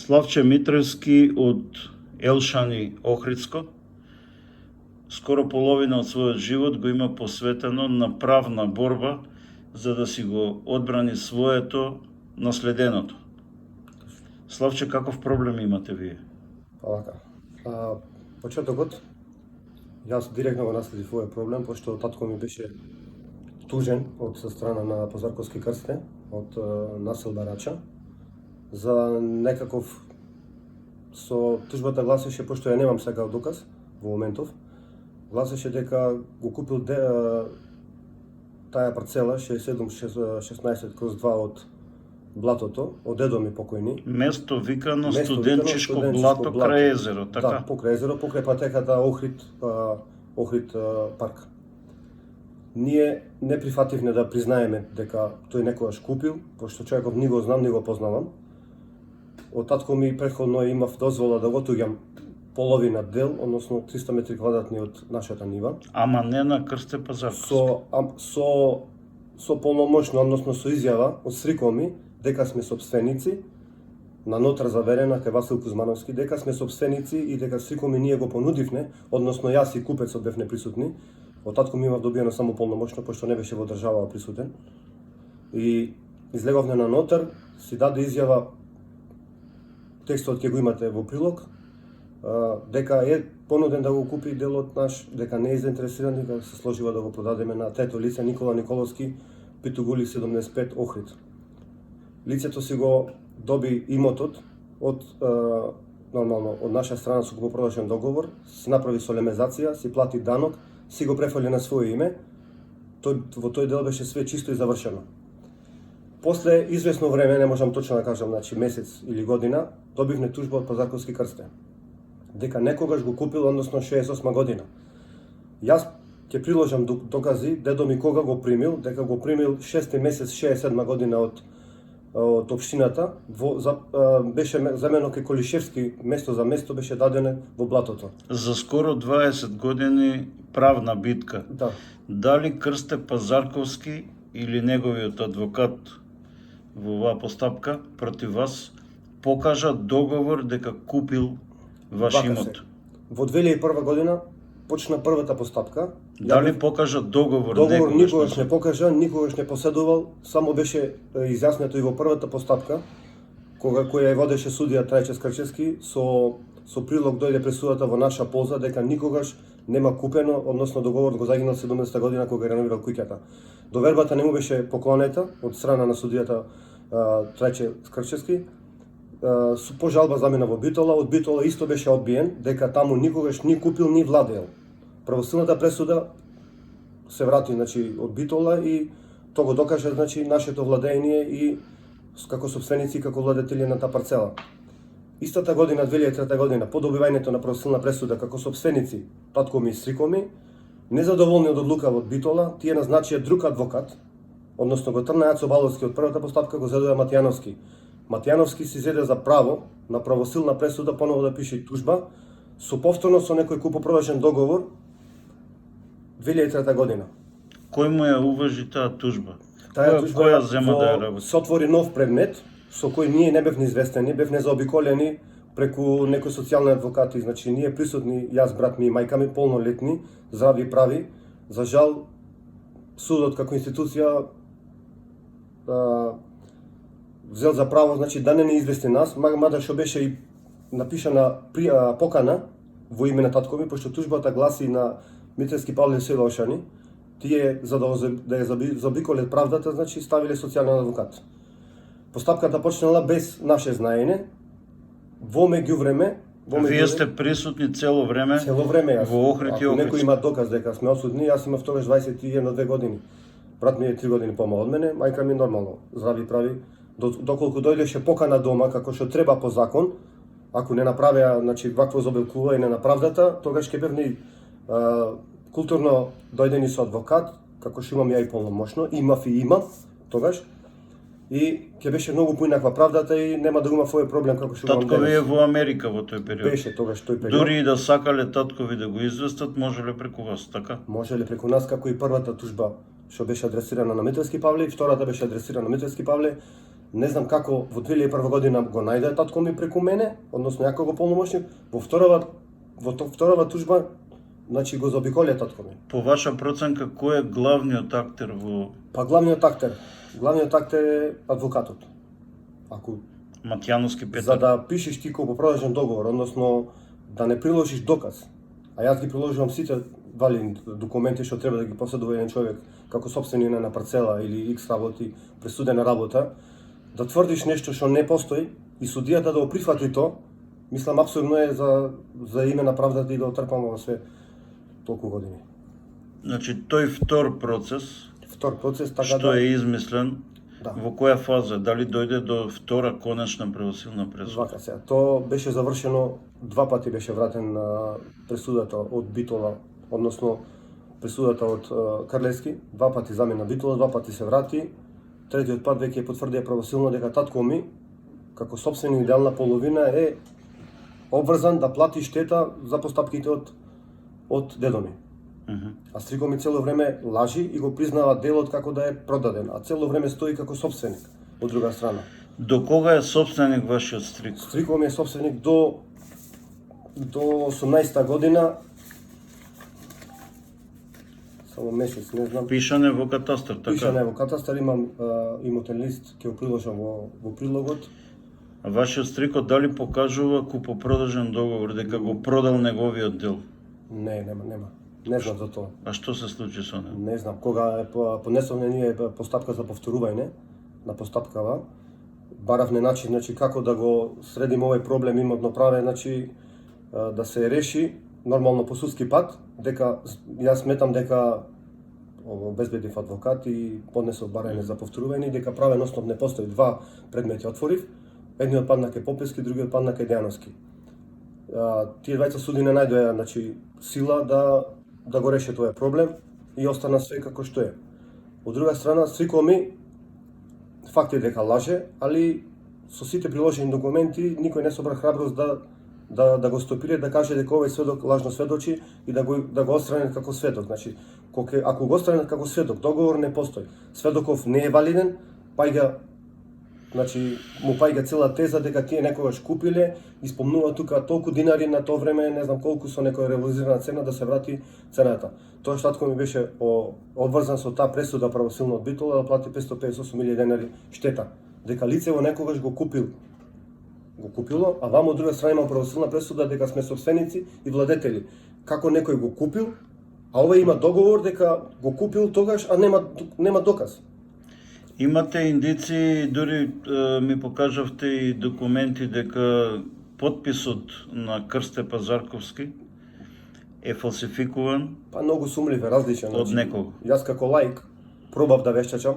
Славче Митревски од Елшани, Охридско, скоро половина од својот живот го има посветено на правна борба за да си го одбрани своето наследеното. Славче, каков проблем имате вие? Овака. Почетокот, јас директно го наследив овој проблем, пошто татко ми беше тужен од страна на Пазарковски крсте, од населба Рача, за некаков со тужбата гласеше, пошто ја немам сега доказ во моментов, гласеше дека го купил таа парцела 67-16/2 од блатото, од дедо ми покојни. Место викано Студенчишко блато крај езеро, така? Да, покрај езеро, покрај патеката Охрид парк. Ние не прифативме да признаеме дека тој некогаш купил, пошто човеков ни го знам, ни го познавам. Од татко ми претходно имав дозвола да го туѓам половина дел, односно 300 метри квадратни од нашата нива. Ама не на Крсте Пазарковски. Со полномошно, односно со изјава од стрикот ми дека сме собственици, на нотар заверена кај Васил Кузмановски, дека сме собственици и дека стрикот ми ние го понудивме, односно јас и купецот бевме присутни. Од татко ми имав добиено само полномошно, пошто не беше во држава присутен. И излеговме на нотар, си даде изјава, текстот ќе го имате во прилог, дека е понуден да го купи делот наш, дека не е заинтересиран, дека се сложива да го продадеме на трето лице Никола Николовски, Питугули 75 Охрид. Лицето си го доби имотот од нормално од наша страна со купопродажен договор, си направи солемезација, си плати данок, си го префали на своје име. Во тој дел беше све чисто и завршено. После известно време, не можам точно да кажам, значи месец или година, добивме тужба од Пазарковски крсте. Дека некогаш го купил, односно 68 година. Јас ќе приложам докази, дедо ми кога го примил, дека го примил 6 месец 67 година од општината, беше замено кај Колишевски, место за место беше дадено во блатото. За скоро 20 години правна битка. Да. Дали Крсте Пазарковски или неговиот адвокат во оваа постапка против вас покажа договор дека купил ваш имот? Во 2001 година почна првата постапка. Дали покажа договор? Договор никогаш не покажа, никогаш не поседувал, само беше изјаснето и во првата постапка, која ја водеше судија Трајче Скрчевски, со прилог дојде пресудата во наша полза дека никогаш нема купено, односно договорот го загинал 70 година кога реновирал куќата. Довербата не му беше поклонета од страна на судијата Трајче Скрчевски. По жалба замена во Битола, од Битола исто беше одбиен, дека таму никогаш ни купил ни владеел. Правосилната пресуда се врати, значи, од Битола и тоа го докаже, значи, нашето владење и како собственици, како владетели на таа парцела. Истата година, 2003 година, по добивањето на правосилна пресуда како собственици, татко ми и стрикот ми, незадоволни од одлука од Битола, тие назначија друг адвокат, односно го тргна Јацо Баловски од првата постапка, го зедоја Матијановски. Матијановски си зеде за право на правосилна пресуда поново да пише тужба, со повторно со некој купопродажен договор 2003 година. Кој му ја уважи таа тужба? Таа тужба која зема да ја работи? Се отвори нов предмет, со кој ние не бевме известени, бевме заобиколени преку некои социјални адвокати, значи ние присутни, јас, брат ми и мајка ми, полнолетни, здрави и прави. За жал, судот како институција взел за право, значи, да не извести нас, мада што беше и напишана покана во име на татко ми, пошто тужбата гласи на Митревски Павле село Ошани, тие за да ја заобиколат правдата, значи ставиле социјален адвокат. Постапката почнала без наше знаење, во меѓувреме. Вие сте присутни цело време? Цело време јас. Во Охрид и Охридско. Некој има доказ дека сме осудни, јас имав тогаш 21-2 години. Брат ми е 3 години помал од мене, мајка ми нормално, здрави прави. Доколку дојдеше покана дома, како што треба по закон, ако не направеа, значи, вакво заобиколување на правдата, тогаш ќе бевни културно дојдени со адвокат, како што имам ја и полномошно, имав и имам тогаш, и ќе беше многу поинаква правдата и нема да има овој проблем како што имам денес. Татко ви е во Америка во тој период. Беше тогаш тој период. Дури и да сакале таткови да го известат, можеле преку вас, така? Можеле преку нас, како и првата тужба што беше адресирана на Митревски Павле, и втората беше адресирана на Митревски Павле. Не знам како во 2001 година го најде татко ми преку мене, односно ја како полномошник, во вторава тужба, значи го заобиколија татко ми. По ваша проценка, кој е главниот актер во Па главниот актер е адвокатот. Ако Матјановски за Петар? да пишеш ти купопродажен договор, односно да не приложиш доказ, а јас ги приложувам сите валидни документи што треба да ги поседува еден човек како собственина на парцела или X работи, пресудена работа, да тврдиш нешто што не постои и судијата да го прифати то, мислам апсурдно е за име на правдата и да отрпаме во све толку години. Значи, тој втор процес, Втор процес така што е измислен, Да. во која фаза? Дали дојде до втора конечна правосилна пресуда? Вака сега, то беше завршено, два пати беше вратен на пресудата од Битола, односно пресудата од Карлевски, два пати замена Битола, два пати се врати. Третиот пат веќе потврдија правосилно дека татко ми, како собствени идеална половина, е обврзан да плати штета за постапките од дедо ми. А стрико ми цело време лажи и го признава делот како да е продаден, а цело време стои како собственик од друга страна. До кога е собственик вашиот стрик? Стрико ми е собственик до 18-та година, само месец, не знам. Пишане во катастар, така? Пишане во катастар, имам имотен лист, ќе го приложам во прилогот. А вашиот стрикот дали покажува купопродажен договор дека го продал неговиот дел? Не, нема. Не знам за тоа. А што се случи со него? Не знам, кога е понесовме ние постапка за повторување на постапкава, баравме начин, значи како да го средиме овој проблем имотно праве, значи да се реши нормално по судски пат, дека јас сметам дека обезбедив адвокат и поднесов барање за повторување и дека правен основ не постои. Два предмети отворив, едниот падна ке Попевски, другиот падна ке Дејановски. Тие двајца суди не најдоа, значи, сила да го реше тој проблем и остана све како што е. Од друга страна, Стрико ми факт е дека лаже, али со сите приложени документи никој не собра храброст да го стопира, да каже дека овој сведок лажно сведочи и да го отстранат како сведок. Значи, ако го отстранат како сведок, договор не постои. Сведоков не е валиден, му паѓа цела теза дека тие некогаш купиле, испомнува тука толку динари на тоа време, не знам колку со некоја револузирана цена да се врати цената. Тоа што татко ми беше обврзан со таа пресуда правосилно од Битола да плати 558.000 денари штета, дека лицево некогаш го купило, а вамо од друга страна има правосилна пресуда дека сме собственици и владетели. Како некој го купил, а овој има договор дека го купил тогаш, а нема доказ. Имате индици, дури ми покажавте и документи дека потписот на Крсте Пазарковски е фалсификуван. Па многу сумлив е, различен. Од некого. Јас како лаик пробав да вештачам.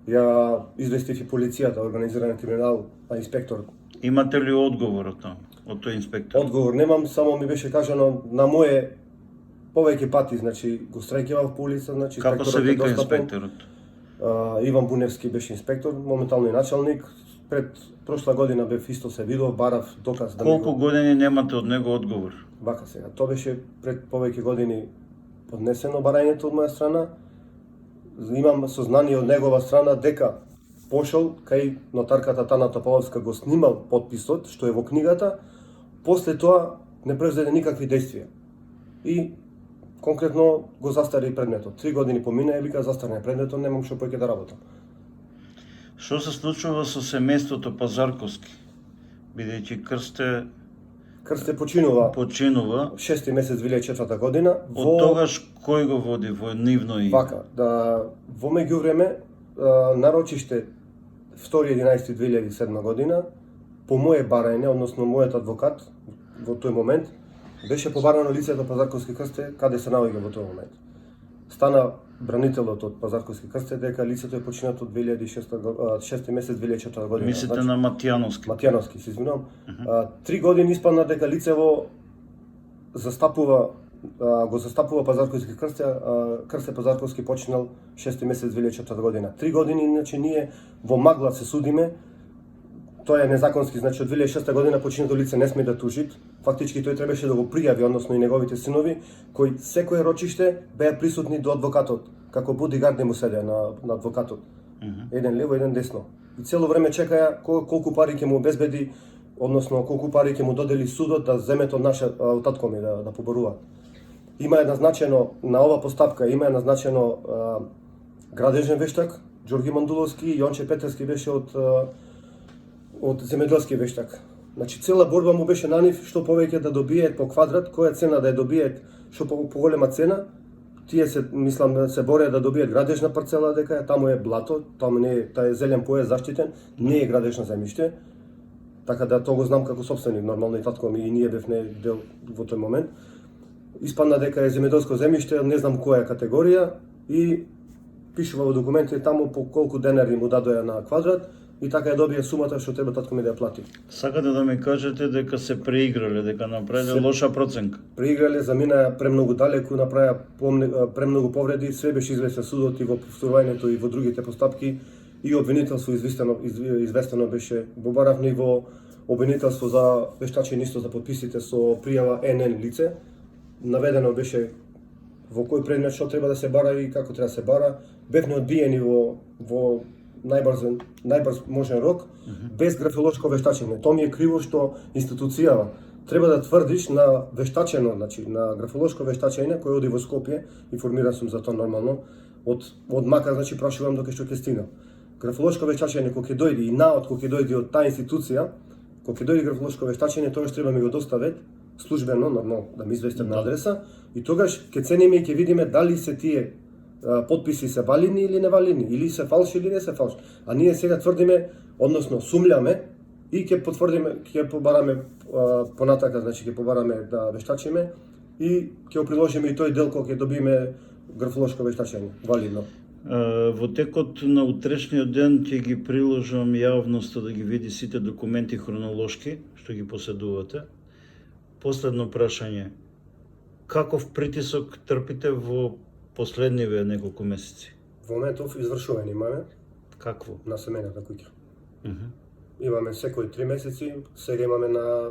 Ја известив и полицијата, организиран криминал, инспектор. Имате ли одговор од тој инспектор? Одговор немам, само ми беше кажано на моје повеќе пати, значи го страјкевав по улица, значи Како се вика достапен. инспекторот? Иван Буневски беше инспектор, моментално и началник. Пред прошла година бев исто се видов, барав доказ да Колку години немате од него одговор? Вака сега, тоа беше пред повеќе години поднесено барањето од моја страна. Имам сознание од негова страна дека пошол кај нотарката Тана Тополовска, го снимал потписот, што е во книгата, после тоа не превзеде никакви действија. И конкретно го застари предметот. 3 години помина и вика застарне предметот, немам што поќе да работам. Што се случува со семејството Пазарковски? Бидејќи Крсте починува 6 месец 2004 година. Од тогаш кој го води во нивно име? Вака, во меѓувреме нарочиште 2.11.2007 година по моје барање, односно мојот адвокат во тој момент беше побарано лицето Пазарковски Крсте каде се наоѓа во тој момент. Стана бранителот од Пазарковски Крсте дека лицето е починато од 6 месец 2004 година. Мислите на Матјановски? Матјановски, се извинувам. 3 години испадна дека лицево го застапува Пазарковски Крсте, Крсте Пазарковски починал 6 месец 2004 година. 3 години, иначе ние во магла се судиме. Тоа е незаконски, значи од 2006 година починато лице не сме да тужит. Фактички тој требаше да го пријави, односно и неговите синови, кои секое рочиште беа присутни до адвокатот, како бодигарди му седеа на адвокатот. Еден лево, еден десно. И цело време чекаја колку пари ќе му обезбеди, односно колку пари ќе му додели судот да земе од од татко ми да поборува. Има е назначено на ова постапка, има е назначено градежен вештак, Ѓорги Мандуловски, Јонче Петерски беше од земјоделски вештак. Значи цела борба му беше на нив што повеќе да добиеат по квадрат, која цена да ја добиеат, што поголема цена. Тие се мислам да се бореа да добиеат градежна парцела, дека таму е блато, таму не е, тај зелен појас заштитен, не е градежно земјиште. Така да тоа го знам како сопственик, нормално и татко ми и ние бевме дел во тој момент. Испадна дека е земјоделско земјиште, не знам која категорија и пишува во документите таму по колку денари му дадоа на квадрат и така ја добија сумата што треба татко ми да ја плати. Сакате да ми кажете дека се преиграле, дека направиле лоша проценка? Преиграле, заминаа премногу далеку, направија премногу повреди, све беше известен судот и во повторувањето и во другите постапки и обвинителство известено беше. Бобаравме и во обвинителство за вештачење исто за подписите со пријава НН лице. Наведено беше во кој предмет што треба да се бара и како треба да се бара. Бевме одбиени во најбрз можен рок, без графолошко вештачење. Тоа ми е криво што институцијава треба да тврдиш на вештачено, значи на графолошко вештачење кој оди во Скопје, информиран сум за тоа нормално, од Мака, значи прашувам доке што ќе стигнам. Графолошко вештачење кога ќе дојде и наод кога ќе дојде од таа институција, кога ќе дојде графолошко вештачење, тогаш треба ми го достават службено, нормално да ми известат на адреса и тогаш ќе цениме и ќе видиме дали се тие подписи се валидни или не валидни, или се фалши или не се фалши. А ние сега тврдиме, односно сумљаме и ќе потврдиме, ќе побараме понатака, значи ќе побараме да вештачиме и ќе го приложиме и тој дел кога ќе добиме графолошко вештачење, валидно. Во текот на утрешниот ден ќе ги приложам јавноста да ги види сите документи хронолошки што ги поседувате. Последно прашање. Каков притисок трпите во последниве неколку месеци? Во моментов извршување имаме. Какво? На семејната куќа. Имаме секој 3 месеци, сега имаме на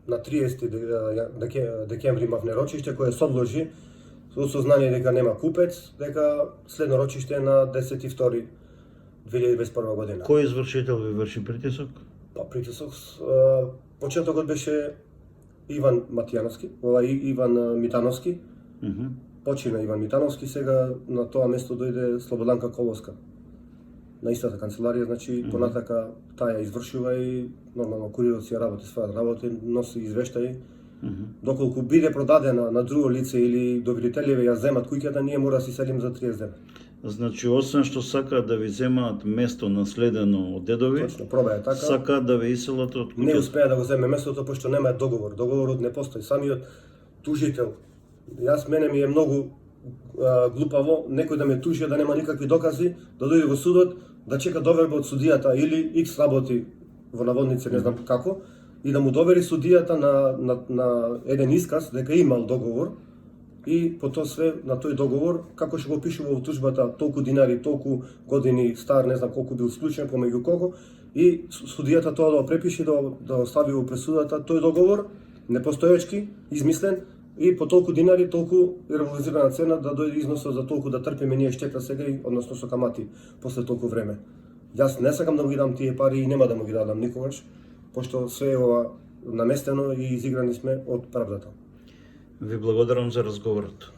30 декември имавме рочиште кое се одложи со сознание дека нема купец, дека следно рочиште е на 10.2.2021 година. Кој извршител ви врши притисок? Па притисок, почетокот беше Иван Митановски. Почина Иван Митановски, сега на тоа место дојде Слободанка Коловска. На истата канцеларија, значи понатака таа ја извршува и нормално курирот си ја работи својата работа, носи извештаи. Доколку биде продадена на друго лице или доверителиве ја земат куќата, ние мора да си селим за 30 дена. Значи, освен што сакаат да ви земаат место наследено од дедови, точно, проба е така. Сакаат да ви иселат од куќата. Не успеа да го земе местото пошто нема договор. Договорот не постои. Самиот тужител, мене ми е многу глупаво некој да ме тужи да нема никакви докази, да дојде во судот, да чека доверба од судијата или X работи во наводници, не знам како, и да му довери судијата на еден исказ дека имал договор и по тоа све на тој договор, како што го пишува во тужбата, толку динари, толку години стар, не знам колку бил склучен, помеѓу кого, и судијата тоа да го препише, да остави во пресудата тој договор, непостоечки, измислен, и по толку динари, толку револузирана цена да дојде износот за толку да трпиме ние штета сега, односно со камати после толку време. Јас не сакам да му ги дам тие пари и нема да му ги дадам никогаш, пошто све е ова наместено и изиграни сме од правдата. Ви благодарам за разговорот.